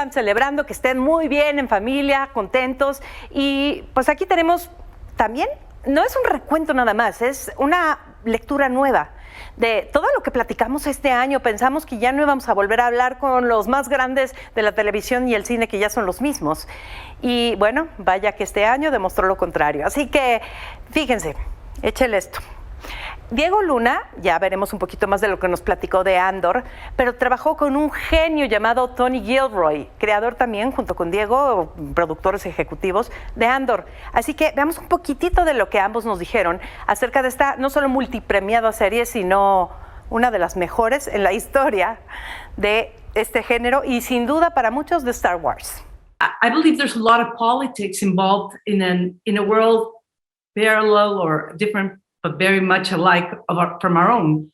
sigan celebrando, que estén muy bien en familia, contentos. Y pues aquí tenemos también, no es un recuento nada más, es una lectura nueva de todo lo que platicamos este año. Pensamos que ya no íbamos a volver a hablar con los más grandes de la televisión y el cine, que ya son los mismos. Y bueno, vaya que este año demostró lo contrario. Así que, fíjense, échele esto. Diego Luna, ya veremos un poquito más de lo que nos platicó de Andor, pero trabajó con un genio llamado Tony Gilroy, creador también, junto con Diego, productores ejecutivos de Andor. Así que veamos un poquitito de lo que ambos nos dijeron acerca de esta no solo multipremiada serie, sino una de las mejores en la historia de este género y sin duda para muchos de Star Wars. I believe there's a lot of politics involved in a world parallel or different, but very much alike from our own.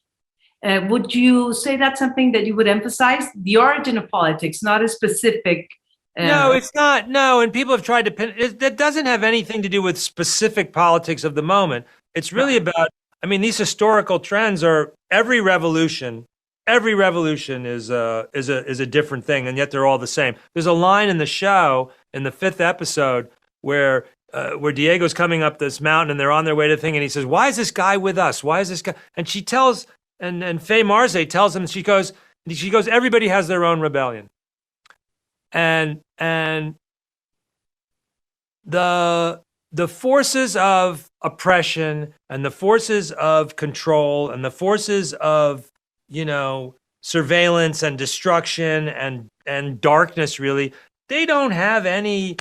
Would you say that's something that you would emphasize? The origin of politics, not a specific... No, it's not. No, and people have tried to pin it. That doesn't have anything to do with specific politics of the moment. It's really about, I mean, these historical trends are every revolution is a different thing, and yet they're all the same. There's a line in the show, in the 5th episode, where Diego's coming up this mountain and they're on their way to the thing, and he says, "Why is this guy with us? Why is this guy?" And she tells, and Faye Marze tells him, she goes, "Everybody has their own rebellion." And the forces of oppression and the forces of control and the forces of, surveillance and destruction and darkness, really, they don't have any.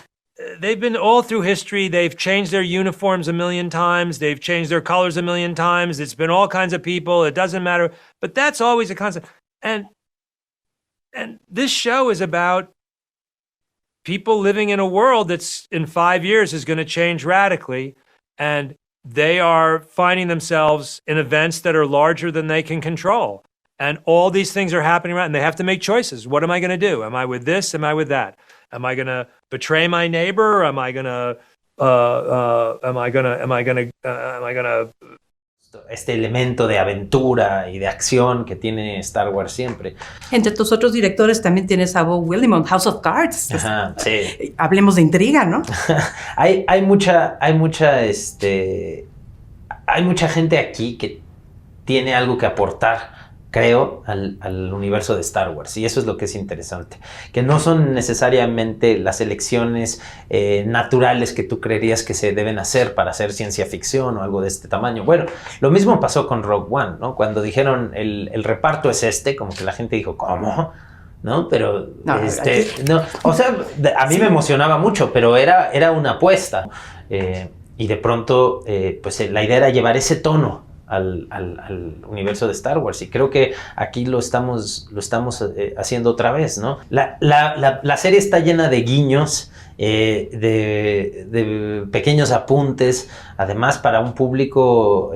They've been all through history. They've changed their uniforms a million times. They've changed their colors a million times. It's been all kinds of people. It doesn't matter. But that's always a constant. And this show is about people living in a world that's in 5 years is going to change radically. And they are finding themselves in events that are larger than they can control. And all these things are happening around, and they have to make choices. What am I going to do? Am I with this? Am I with that? Am I going to betray my neighbor? Am I going to este elemento de aventura y de acción que tiene Star Wars siempre. Entre tus otros directores también tienes a Bo Willimon, House of Cards. Ajá, sí. Hablemos de intriga, ¿no? hay mucha gente aquí que tiene algo que aportar, creo, al universo de Star Wars, y eso es lo que es interesante, que no son necesariamente las elecciones naturales que tú creerías que se deben hacer para hacer ciencia ficción o algo de este tamaño. Bueno, lo mismo pasó con Rogue One, ¿no? Cuando dijeron el reparto es como que la gente dijo, ¿cómo? ¿No? Pero, no, o sea, a mí me emocionaba mucho, pero era una apuesta, y de pronto, pues la idea era llevar ese tono al universo de Star Wars, y creo que aquí lo estamos haciendo otra vez, ¿no? La serie está llena de guiños, de pequeños apuntes, además para un público,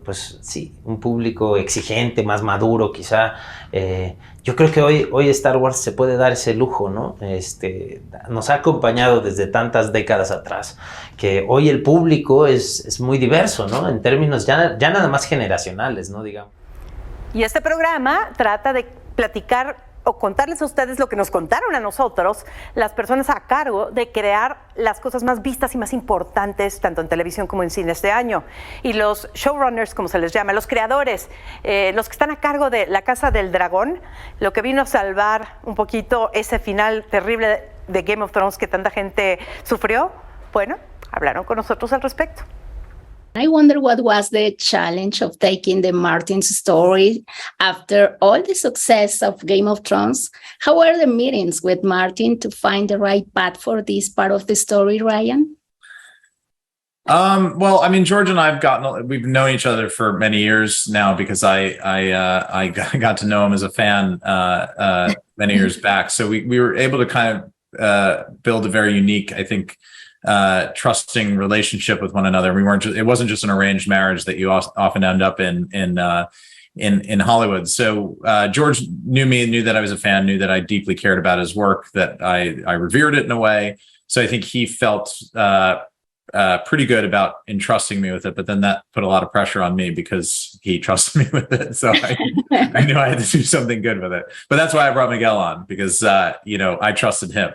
pues sí, un público exigente, más maduro quizá. Yo creo que hoy Star Wars se puede dar ese lujo, ¿no? Nos ha acompañado desde tantas décadas atrás, que hoy el público es muy diverso, ¿no? En términos ya nada más generacionales, ¿no? Digamos. Y este programa trata de platicar o contarles a ustedes lo que nos contaron a nosotros, las personas a cargo de crear las cosas más vistas y más importantes, tanto en televisión como en cine este año. Y los showrunners, como se les llama, los creadores, los que están a cargo de La Casa del Dragón, lo que vino a salvar un poquito ese final terrible de Game of Thrones que tanta gente sufrió, bueno, hablaron con nosotros al respecto. I wonder what was the challenge of taking the Martin's story after all the success of Game of Thrones. How were the meetings with Martin to find the right path for this part of the story, Ryan? Well, I mean, George and we've known each other for many years now, because I got to know him as a fan many years back. So we were able to kind of build a very unique, I think, trusting relationship with one another. It wasn't just an arranged marriage that you often end up in Hollywood. So George knew that I was a fan, knew that I deeply cared about his work, that I revered it in a way. So I think he felt pretty good about entrusting me with it, but then that put a lot of pressure on me because he trusted me with it. So I knew I had to do something good with it. But that's why I brought Miguel on, because I trusted him.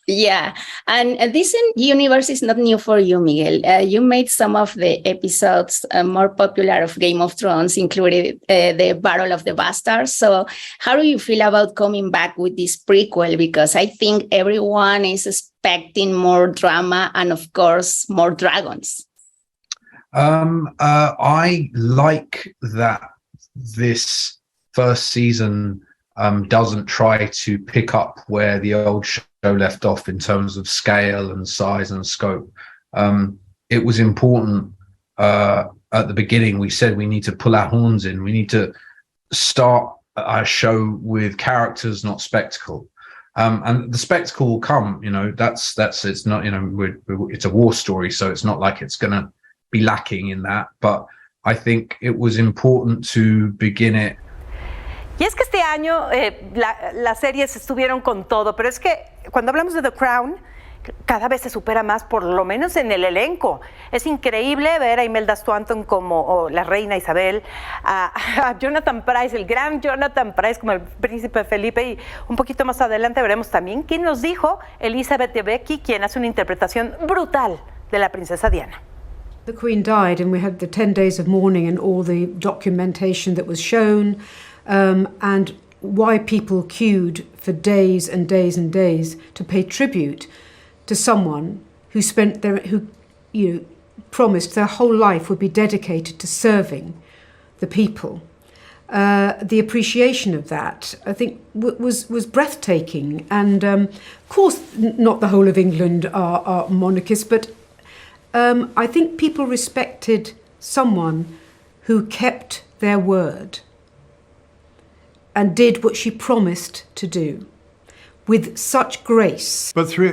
Yeah, and this universe is not new for you, Miguel. You made some of the episodes more popular of Game of Thrones, including the Battle of the Bastards. So how do you feel about coming back with this prequel? Because I think everyone is expecting more drama and, of course, more dragons. I like that this first season doesn't try to pick up where the old show left off in terms of scale and size and scope. It was important at the beginning. We said we need to pull our horns in. We need to start our show with characters, not spectacle. And the spectacle will come. That's it's not. It's a war story, so it's not like it's going to be lacking in that. But I think it was important to begin it. Y es que este año las series estuvieron con todo, pero es que cuando hablamos de The Crown, cada vez se supera más, por lo menos en el elenco. Es increíble ver a Imelda Staunton como la reina Isabel, a Jonathan Pryce, el gran Jonathan Pryce como el príncipe Felipe, y un poquito más adelante veremos también quién nos dijo Elizabeth Debicki, quien hace una interpretación brutal de la princesa Diana. The Queen died, and we had the 10 days of mourning and all the documentation that was shown. And why people queued for days and days and days to pay tribute to someone who promised their whole life would be dedicated to serving the people. The appreciation of that, I think, was breathtaking. And of course, not the whole of England are monarchists, but I think people respected someone who kept their word and did what she promised to do with such grace. But through,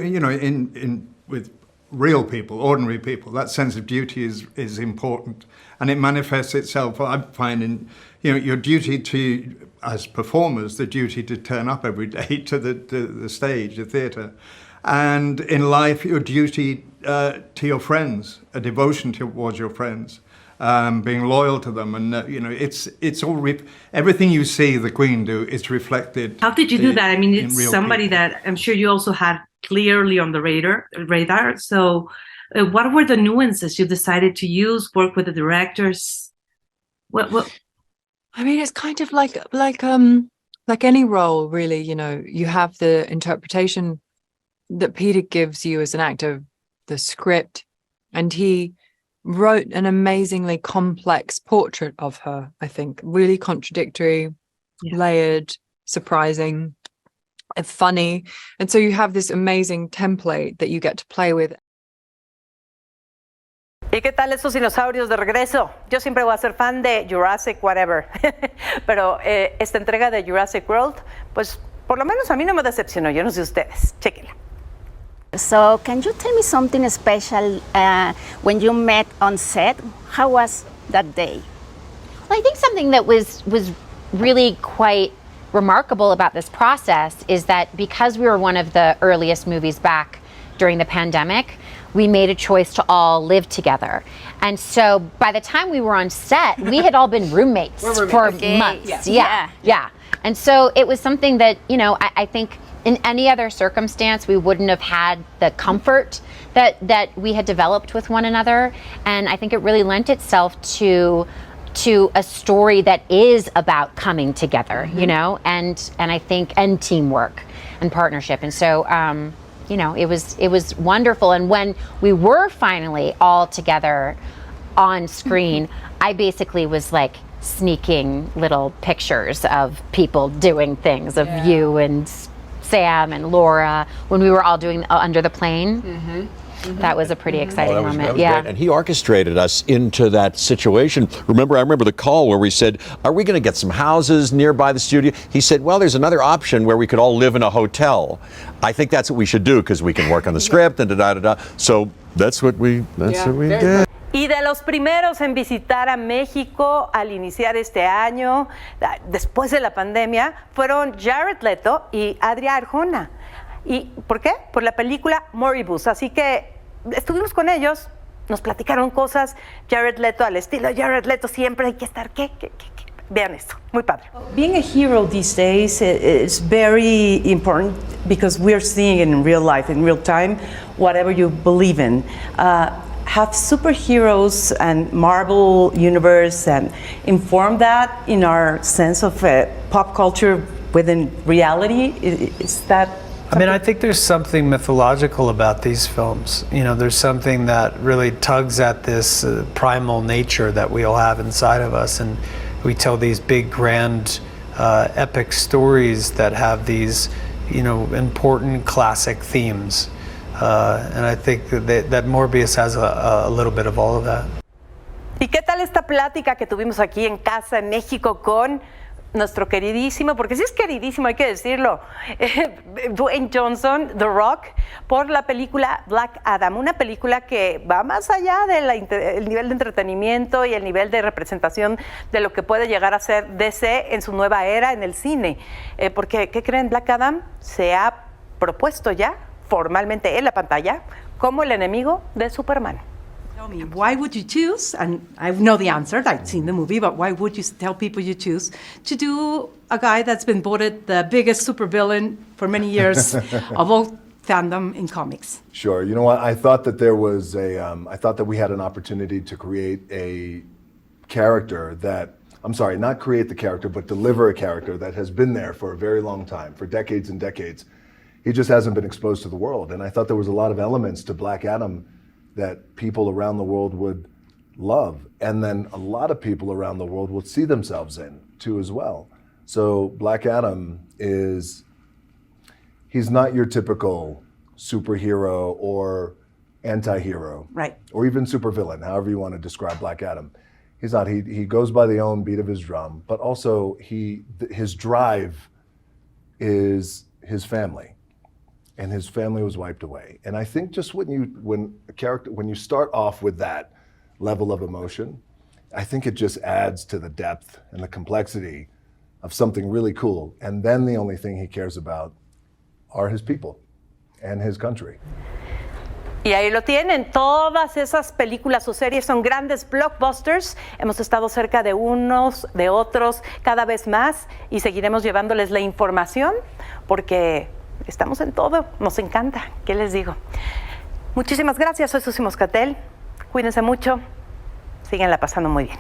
with real people, ordinary people, that sense of duty is important, and it manifests itself, I find, in your duty to, as performers, the duty to turn up every day to the stage, the theatre, and in life, your duty to your friends, a devotion towards your friends. Being loyal to them, and it's all everything you see the Queen do is reflected. How did you do that? I mean, it's somebody that I'm sure you also had clearly on the radar. So, what were the nuances you decided to use? Work with the directors. What? I mean, it's kind of like any role, really. You have the interpretation that Peter gives you as an actor, the script, and he wrote an amazingly complex portrait of her, I think. Really contradictory, layered, surprising, and funny. And so you have this amazing template that you get to play with. ¿Y qué tal estos dinosaurios de regreso? Yo siempre voy a ser fan de Jurassic whatever, pero esta entrega de Jurassic World, pues por lo menos a mí no me decepcionó. Yo no sé ustedes. Chéquenla. So can you tell me something special when you met on set? How was that day? Well, I think something that was really quite remarkable about this process is that because we were one of the earliest movies back during the pandemic, we made a choice to all live together. And so by the time we were on set, we had all been roommates for months. Yeah. And so it was something that, I think in any other circumstance, we wouldn't have had the comfort that we had developed with one another. And I think it really lent itself to a story that is about coming together, and I think, and teamwork and partnership. And so, it was wonderful. And when we were finally all together on screen, I basically was like sneaking little pictures of people doing things, of you and Sam and Laura, when we were all doing Under the Plane. That was a pretty exciting moment. That was great. And he orchestrated us into that situation. I remember the call where we said, are we going to get some houses nearby the studio? He said, well, there's another option where we could all live in a hotel. I think that's what we should do because we can work on the script and da-da-da-da. So that's what we did. Y de los primeros en visitar a México al iniciar este año, después de la pandemia, fueron Jared Leto y Adria Arjona. ¿Y por qué? Por la película Moribus. Así que estuvimos con ellos nos platicaron cosas. Jared Leto, al estilo de Jared Leto, siempre hay que estar, ¿qué? Vean esto, muy padre. Being a hero these days is very important because we're seeing it in real life, in real time, whatever you believe in. Have superheroes and Marvel universe and inform that in our sense of pop culture within reality? Is that? I mean, I think there's something mythological about these films. You know, there's something that really tugs at this primal nature that we all have inside of us, and we tell these big, grand, epic stories that have these, you know, important classic themes. And I think that Morbius has a little bit of all of that. ¿Y qué tal esta plática que tuvimos aquí en casa en México con nuestro queridísimo, porque sí es queridísimo, hay que decirlo, Dwayne Johnson, The Rock, por la película Black Adam, una película que va más allá del nivel de entretenimiento y el nivel de representación de lo que puede llegar a ser DC en su nueva era en el cine, porque, ¿qué creen? Black Adam se ha propuesto ya formalmente en la pantalla como el enemigo de Superman. Tell me, why would you choose, and I know the answer, I've seen the movie, but why would you tell people you choose to do a guy that's been voted the biggest supervillain for many years of all fandom in comics? Sure. You know what? I thought that there was I thought that we had an opportunity to create a character that, I'm sorry, not create the character, but deliver a character that has been there for a very long time, for decades and decades. He just hasn't been exposed to the world. And I thought there was a lot of elements to Black Adam that people around the world would love. And then a lot of people around the world will see themselves in too as well. So Black Adam he's not your typical superhero or anti-hero. Right. Or even supervillain, however you want to describe Black Adam. He's not. He goes by the own beat of his drum, but also his drive is his family. And his family was wiped away. And I think just when you start off with that level of emotion, I think it just adds to the depth and the complexity of something really cool. And then the only thing he cares about are his people and his country. Y ahí lo tienen, todas esas películas o series son grandes blockbusters. Hemos estado cerca de unos, de otros, cada vez más, y seguiremos llevándoles la información porque estamos en todo, nos encanta. ¿Qué les digo? Muchísimas gracias, soy Susana Moscatel. Cuídense mucho, síganla pasando muy bien.